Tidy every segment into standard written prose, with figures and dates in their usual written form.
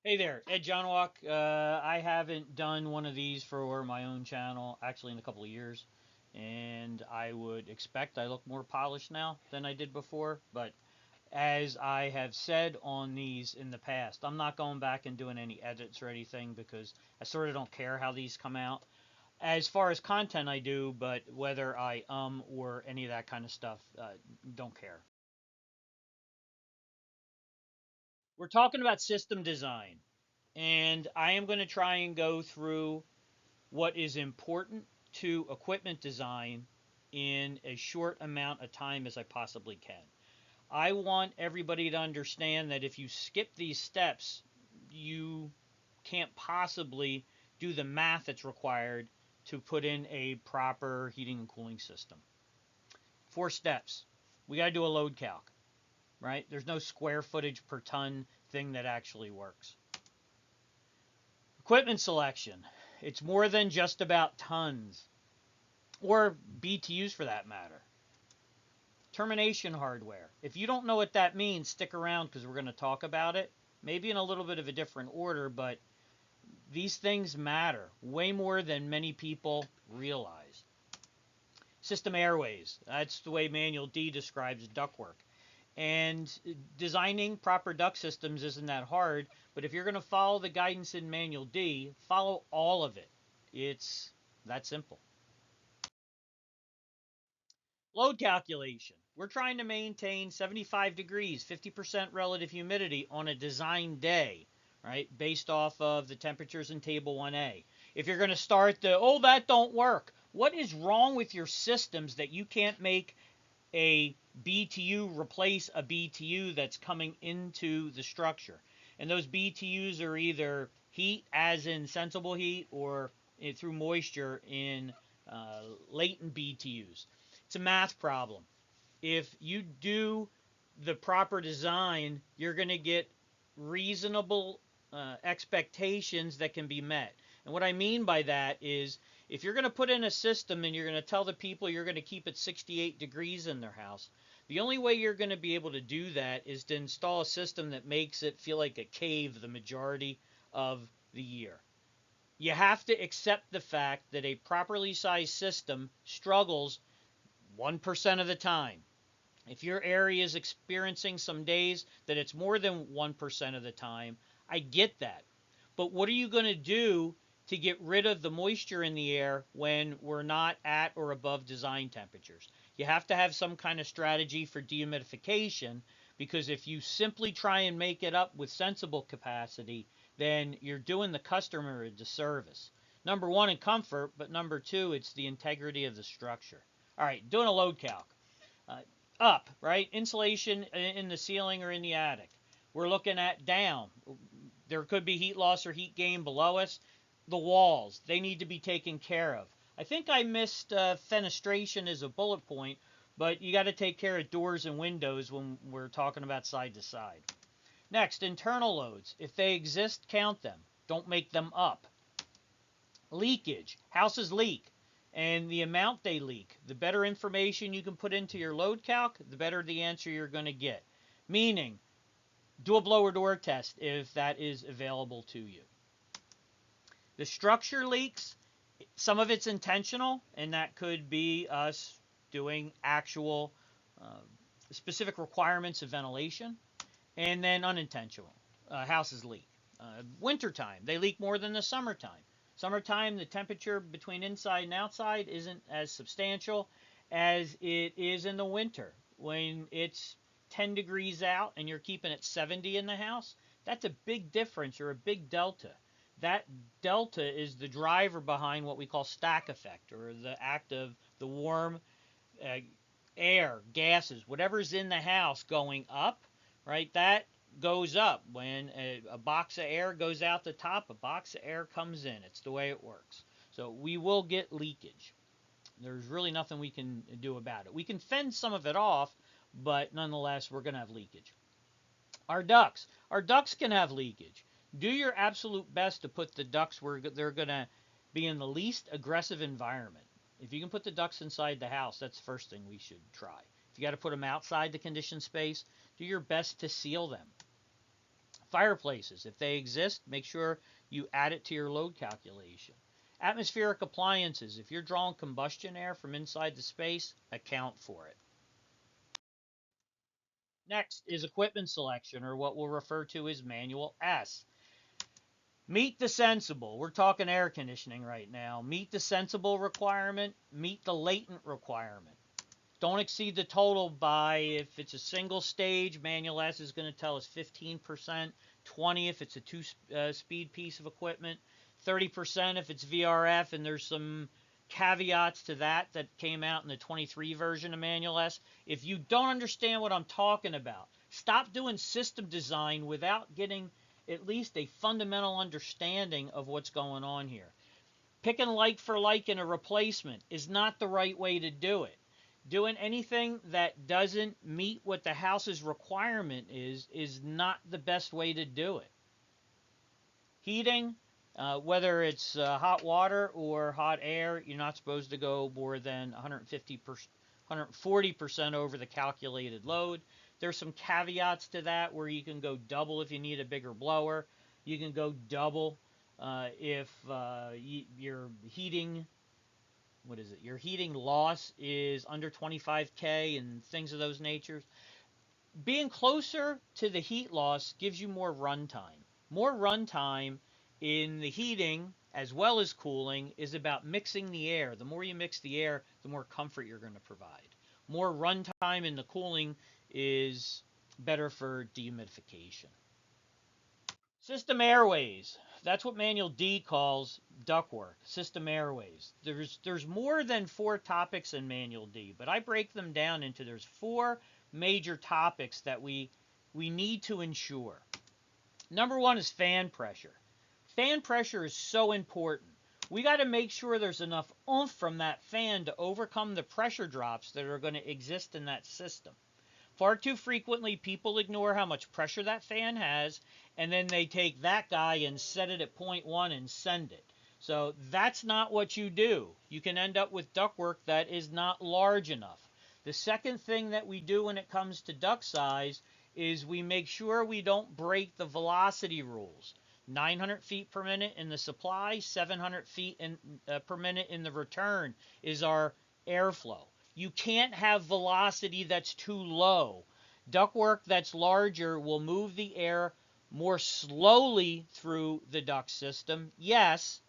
Hey there, Ed Johnwalk. I haven't done one of these for my own channel actually in a couple of years, and I would expect I look more polished now than I did before. But as I have said on these in the past, I'm not going back and doing any edits or anything because I sort of don't care how these come out. As far as content, I do, but whether I or any of that kind of stuff, don't care. We're talking about system design, and I am going to try and go through what is important to equipment design in as short amount of time as I possibly can. I want everybody to understand that if you skip these steps, you can't possibly do the math that's required to put in a proper heating and cooling system. 4 steps. We got to do a load calc, right? There's no square footage per ton thing that actually works. Equipment selection. It's more than just about tons, or BTUs for that matter. Termination hardware. If you don't know what that means, stick around because we're going to talk about it. Maybe in a little bit of a different order, but these things matter way more than many people realize. System airways. That's the way Manual D describes ductwork. And designing proper duct systems isn't that hard, but if you're going to follow the guidance in Manual D, follow all of it. It's that simple. Load calculation. We're trying to maintain 75 degrees, 50% relative humidity on a design day, right? Based off of the temperatures in Table 1A. If you're going to start oh, that don't work. What is wrong with your systems that you can't make a BTU replace a BTU that's coming into the structure? And those BTUs are either heat, as in sensible heat, or through moisture in latent BTUs. It's a math problem. If you do the proper design, you're going to get reasonable expectations that can be met. And what I mean by that is if you're going to put in a system and you're going to tell the people you're going to keep it 68 degrees in their house, the only way you're going to be able to do that is to install a system that makes it feel like a cave the majority of the year. You have to accept the fact that a properly sized system struggles 1% of the time. If your area is experiencing some days that it's more than 1% of the time, I get that. But what are you going to do to get rid of the moisture in the air when we're not at or above design temperatures? You have to have some kind of strategy for dehumidification, because if you simply try and make it up with sensible capacity, then you're doing the customer a disservice. Number one, in comfort, but number two, it's the integrity of the structure. All right, doing a load calc. Uh, Up, right? Insulation in the ceiling or in the attic. We're looking at down. There could be heat loss or heat gain below us. The walls, they need to be taken care of. I think I missed fenestration as a bullet point, but you got to take care of doors and windows when we're talking about side to side. Next, internal loads. If they exist, count them. Don't make them up. Leakage. Houses leak. And the amount they leak, the better information you can put into your load calc, the better the answer you're going to get. Meaning, do a blower door test if that is available to you. The structure leaks, some of it's intentional, and that could be us doing actual specific requirements of ventilation, and then unintentional. Houses leak. Wintertime, they leak more than the summertime. Summertime, the temperature between inside and outside isn't as substantial as it is in the winter. When it's 10 degrees out and you're keeping it 70 in the house, that's a big difference or a big delta. That delta is the driver behind what we call stack effect, or the act of the warm uh, air, gases, whatever's in the house going up, right? That goes up. When a box of air goes out the top, a box of air comes in. It's the way it works. So we will get leakage. There's really nothing we can do about it. We can fend some of it off, but nonetheless, we're going to have leakage. Our ducts. Our ducts can have leakage. Do your absolute best to put the ducts where they're going to be in the least aggressive environment. If you can put the ducts inside the house, that's the first thing we should try. If you got to put them outside the conditioned space, do your best to seal them. Fireplaces, if they exist, make sure you add it to your load calculation. Atmospheric appliances, if you're drawing combustion air from inside the space, account for it. Next is equipment selection, or what we'll refer to as manual S. Meet the sensible. We're talking air conditioning right now. Meet the sensible requirement, meet the latent requirement. Don't exceed the total by, if it's a single stage, manual S is going to tell us 15%, 20 if it's a two-speed piece of equipment, 30% if it's VRF, and there's some caveats to that came out in the 23 version of manual S. If you don't understand what I'm talking about, stop doing system design without getting at least a fundamental understanding of what's going on here. Picking like for like in a replacement is not the right way to do it. Doing anything that doesn't meet what the house's requirement is not the best way to do it. Heating, whether it's hot water or hot air, you're not supposed to go more than 140% over the calculated load. There's some caveats to that where you can go double if you need a bigger blower. You can go double if your heating your heating loss is under 25K and things of those natures. Being closer to the heat loss gives you more runtime. More runtime in the heating as well as cooling is about mixing the air. The more you mix the air, the more comfort you're going to provide. More runtime in the cooling is better for dehumidification. System airways. That's what Manual D calls ductwork. System airways. There's more than 4 topics in Manual D, but I break them down into there's 4 major topics that we need to ensure. Number 1 is fan pressure. Fan pressure is so important. We got to make sure there's enough oomph from that fan to overcome the pressure drops that are going to exist in that system. Far too frequently, people ignore how much pressure that fan has, and then they take that guy and set it at 0.1 and send it. So that's not what you do. You can end up with ductwork that is not large enough. The second thing that we do when it comes to duct size is we make sure we don't break the velocity rules. 900 feet per minute in the supply, 700 feet per minute in the return is our airflow. You can't have velocity that's too low. Ductwork that's larger will move the air more slowly through the duct system, yes,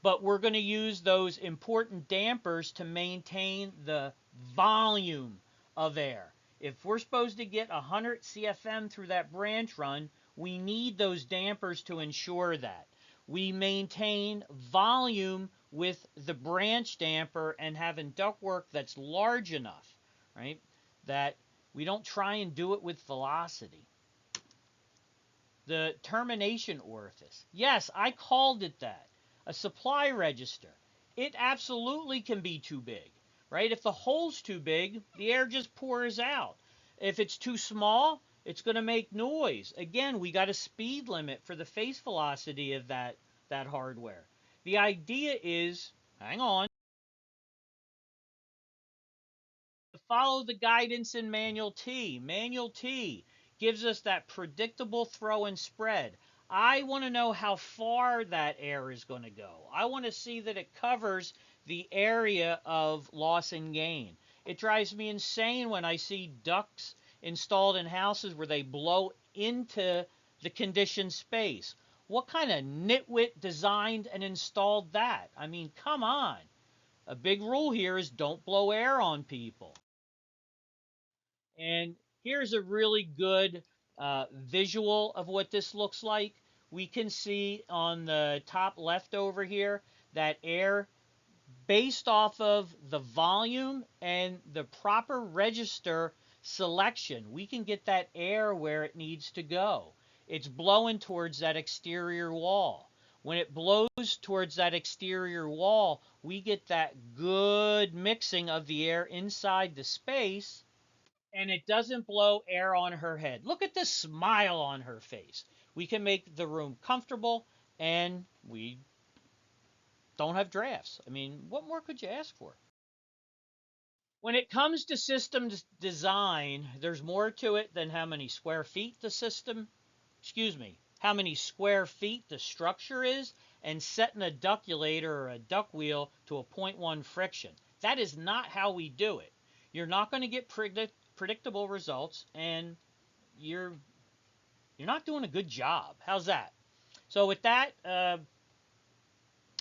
but we're going to use those important dampers to maintain the volume of air. If we're supposed to get 100 CFM through that branch run, we need those dampers to ensure that. We maintain volume with the branch damper and having ductwork that's large enough, right, that we don't try and do it with velocity. The termination orifice. Yes, I called it that. A supply register. It absolutely can be too big, right? If the hole's too big, the air just pours out. If it's too small, it's going to make noise. Again, we got a speed limit for the face velocity of that hardware. The idea is, hang on, follow the guidance in Manual T. Manual T gives us that predictable throw and spread. I want to know how far that air is going to go. I want to see that it covers the area of loss and gain. It drives me insane when I see ducts installed in houses where they blow into the conditioned space. What kind of nitwit designed and installed that? I mean, come on. A big rule here is don't blow air on people. And here's a really good visual of what this looks like. We can see on the top left over here that air, based off of the volume and the proper register selection, we can get that air where it needs to go. It's blowing towards that exterior wall. When it blows towards that exterior wall, we get that good mixing of the air inside the space, and it doesn't blow air on her head. Look at the smile on her face. We can make the room comfortable, and we don't have drafts. I mean, what more could you ask for? When it comes to systems design, there's more to it than how many square feet the system how many square feet the structure is, and setting a ductulator or a duct wheel to a 0.1 friction. That is not how we do it. You're not going to get predictable results, and you're not doing a good job. How's that? So with that,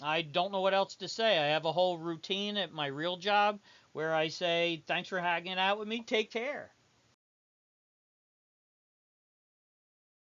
I don't know what else to say. I have a whole routine at my real job where I say, thanks for hanging out with me. Take care.